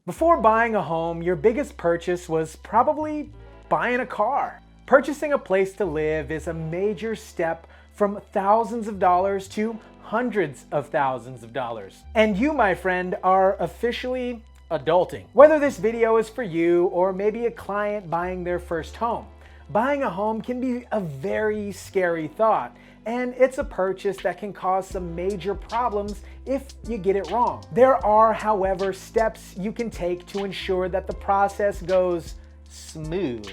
Before buying a home, your biggest purchase was probably buying a car. Purchasing a place to live is a major step from thousands of dollars to hundreds of thousands of dollars. And you, my friend, are officially adulting. Whether this video is for you or maybe a client buying their first home, buying a home can be a very scary thought, and it's a purchase that can cause some major problems if you get it wrong. There are, however, steps you can take to ensure that the process goes smooth.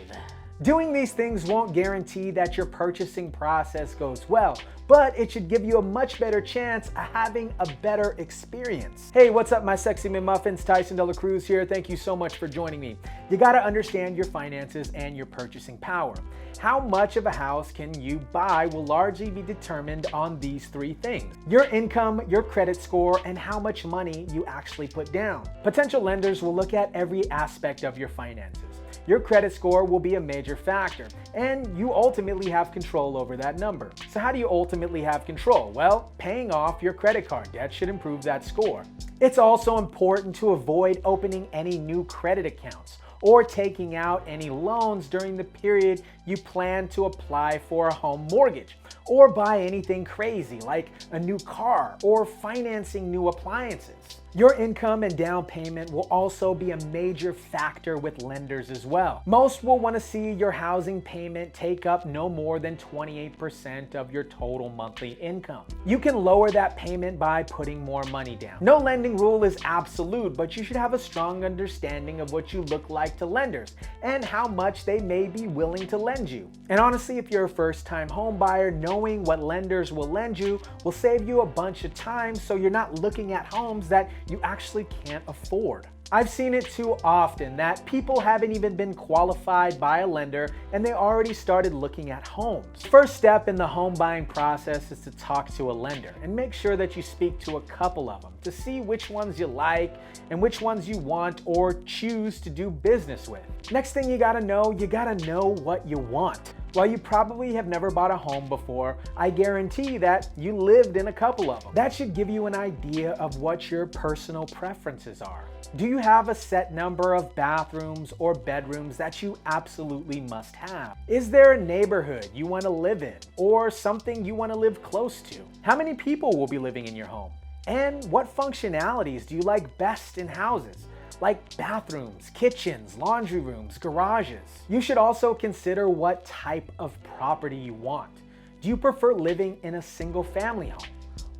Doing these things won't guarantee that your purchasing process goes well, but it should give you a much better chance of having a better experience. Hey, what's up, my sexy McMuffins? Tyson De La Cruz here. Thank you so much for joining me. You gotta understand your finances and your purchasing power. How much of a house can you buy will largely be determined on these three things: your income, your credit score, and how much money you actually put down. Potential lenders will look at every aspect of your finances. Your credit score will be a major factor, and you ultimately have control over that number. So how do you ultimately have control? Well, paying off your credit card debt should improve that score. It's also important to avoid opening any new credit accounts or taking out any loans during the period you plan to apply for a home mortgage, or buy anything crazy like a new car or financing new appliances. Your income and down payment will also be a major factor with lenders as well. Most will want to see your housing payment take up no more than 28% of your total monthly income. You can lower that payment by putting more money down. No lending rule is absolute, but you should have a strong understanding of what you look like to lenders and how much they may be willing to lend you. And honestly, if you're a first-time home buyer, knowing what lenders will lend you will save you a bunch of time, so you're not looking at homes that you actually can't afford. I've seen it too often that people haven't even been qualified by a lender and they already started looking at homes. First step in the home buying process is to talk to a lender and make sure that you speak to a couple of them to see which ones you like and which ones you want or choose to do business with. Next thing you gotta know what you want. While you probably have never bought a home before, I guarantee that you lived in a couple of them. That should give you an idea of what your personal preferences are. Do you have a set number of bathrooms or bedrooms that you absolutely must have? Is there a neighborhood you want to live in or something you want to live close to? How many people will be living in your home? And what functionalities do you like best in houses, like bathrooms, kitchens, laundry rooms, garages? You should also consider what type of property you want. Do you prefer living in a single family home?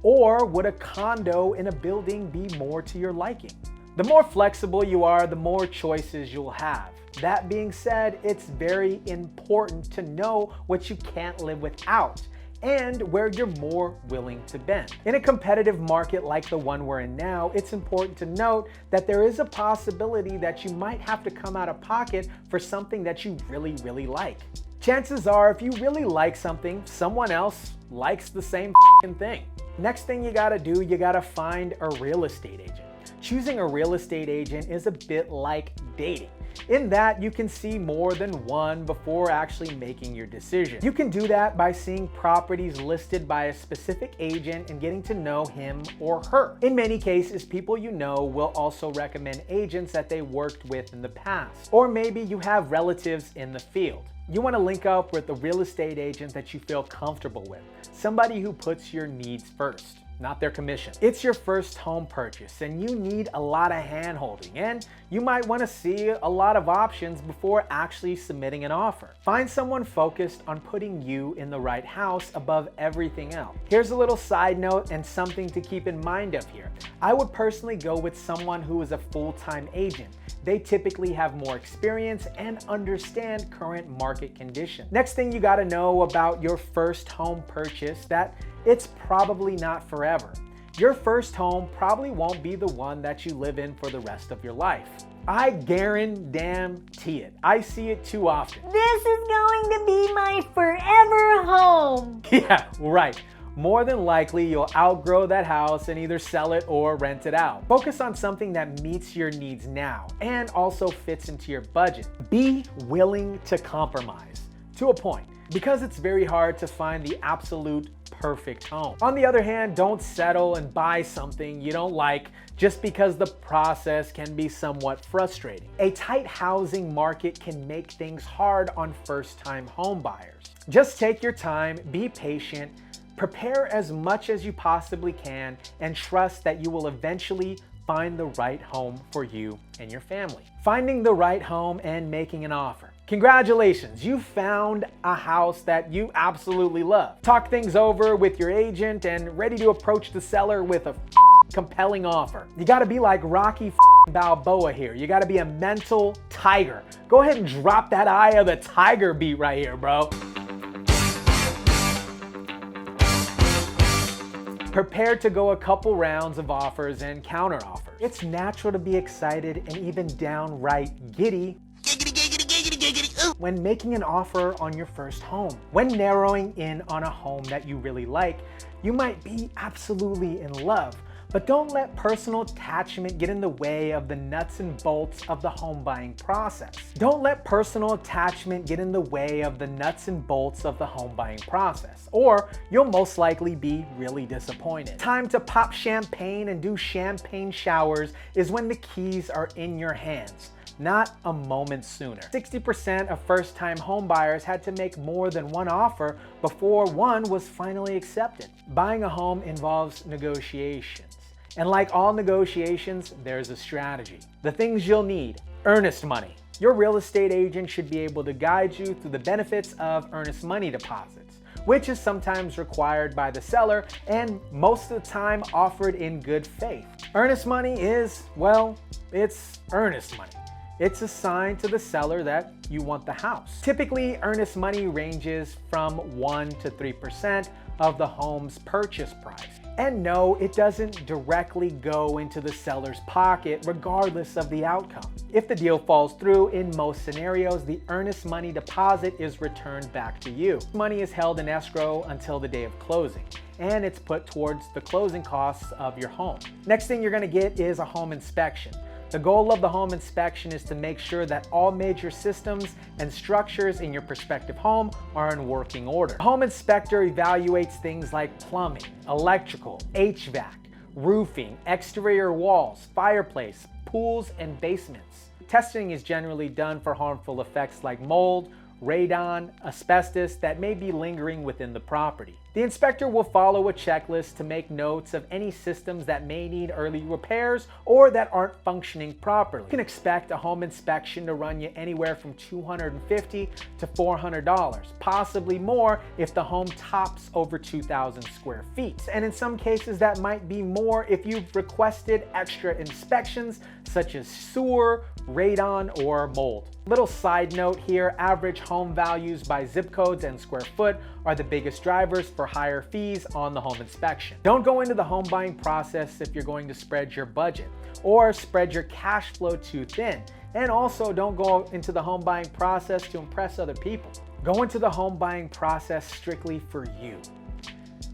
Or would a condo in a building be more to your liking? The more flexible you are, the more choices you'll have. That being said, it's very important to know what you can't live without and where you're more willing to bend. In a competitive market like the one we're in now, it's important to note that there is a possibility that you might have to come out of pocket for something that you really, really like. Chances are, if you really like something, someone else likes the same thing. Next thing you gotta do, you gotta find a real estate agent. Choosing a real estate agent is a bit like dating, in that you can see more than one before actually making your decision. You can do that by seeing properties listed by a specific agent and getting to know him or her. In many cases, people you know will also recommend agents that they worked with in the past, or maybe you have relatives in the field. You want to link up with a real estate agent that you feel comfortable with, somebody who puts your needs first, not their commission. It's your first home purchase and you need a lot of hand-holding, and you might want to see a lot of options before actually submitting an offer. Find someone focused on putting you in the right house above everything else. Here's a little side note and something to keep in mind of here. I would personally go with someone who is a full-time agent. They typically have more experience and understand current market conditions. Next thing you gotta know about your first home purchase, that it's probably not forever. Your first home probably won't be the one that you live in for the rest of your life. I guarantee it. I see it too often. This is going to be my forever home. Yeah, right. More than likely, you'll outgrow that house and either sell it or rent it out. Focus on something that meets your needs now and also fits into your budget. Be willing to compromise to a point, because it's very hard to find the absolute perfect home. On the other hand, don't settle and buy something you don't like just because the process can be somewhat frustrating. A tight housing market can make things hard on first-time home buyers. Just take your time, be patient, prepare as much as you possibly can, and trust that you will eventually find the right home for you and your family. Finding the right home and making an offer. Congratulations, you found a house that you absolutely love. Talk things over with your agent and ready to approach the seller with a compelling offer. You gotta be like Rocky Balboa here. You gotta be a mental tiger. Go ahead and drop that eye of the tiger beat right here, bro. Prepare to go a couple rounds of offers and counter offers. It's natural to be excited and even downright giddy when making an offer on your first home. When narrowing in on a home that you really like, you might be absolutely in love, but don't let personal attachment get in the way of the nuts and bolts of the home buying process. Don't let personal attachment get in the way of the nuts and bolts of the home buying process, or you'll most likely be really disappointed. Time to pop champagne and do champagne showers is when the keys are in your hands, not a moment sooner. 60% of first-time home buyers had to make more than one offer before one was finally accepted. Buying a home involves negotiations. And like all negotiations, there's a strategy. The things you'll need: earnest money. Your real estate agent should be able to guide you through the benefits of earnest money deposits, which is sometimes required by the seller and most of the time offered in good faith. Earnest money is, well, it's earnest money. It's a sign to the seller that you want the house. Typically, earnest money ranges from 1 to 3% of the home's purchase price. And no, it doesn't directly go into the seller's pocket regardless of the outcome. If the deal falls through, in most scenarios, the earnest money deposit is returned back to you. Money is held in escrow until the day of closing, and it's put towards the closing costs of your home. Next thing you're gonna get is a home inspection. The goal of the home inspection is to make sure that all major systems and structures in your prospective home are in working order. The home inspector evaluates things like plumbing, electrical, HVAC, roofing, exterior walls, fireplace, pools, and basements. Testing is generally done for harmful effects like mold, radon, asbestos that may be lingering within the property. The inspector will follow a checklist to make notes of any systems that may need early repairs or that aren't functioning properly. You can expect a home inspection to run you anywhere from $250 to $400, possibly more if the home tops over 2,000 square feet. And in some cases that might be more if you've requested extra inspections such as sewer, radon, or mold. Little side note here, average home values by zip codes and square foot are the biggest drivers for higher fees on the home inspection. Don't go into the home buying process if you're going to spread your budget or spread your cash flow too thin. And also don't go into the home buying process to impress other people. Go into the home buying process strictly for you.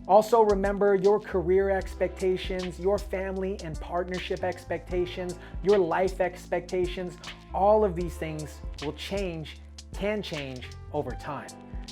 Also remember your career expectations, your family and partnership expectations, your life expectations. All of these things will change, can change over time.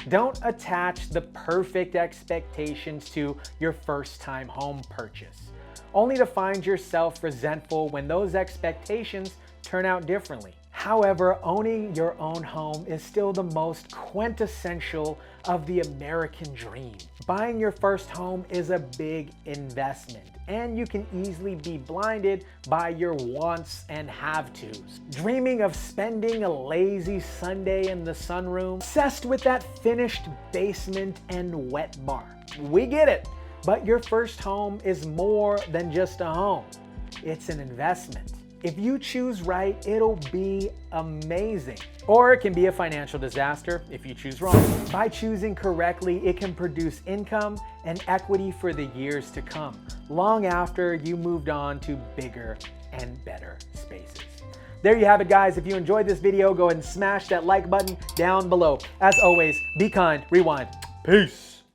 Don't attach the perfect expectations to your first-time home purchase, only to find yourself resentful when those expectations turn out differently. However, owning your own home is still the most quintessential of the American dream. Buying your first home is a big investment, and you can easily be blinded by your wants and have-tos. Dreaming of spending a lazy Sunday in the sunroom, obsessed with that finished basement and wet bar. We get it, but your first home is more than just a home. It's an investment. If you choose right, it'll be amazing. Or it can be a financial disaster if you choose wrong. By choosing correctly, it can produce income and equity for the years to come, long after you moved on to bigger and better spaces. There you have it, guys. If you enjoyed this video, go ahead and smash that like button down below. As always, be kind, rewind. Peace.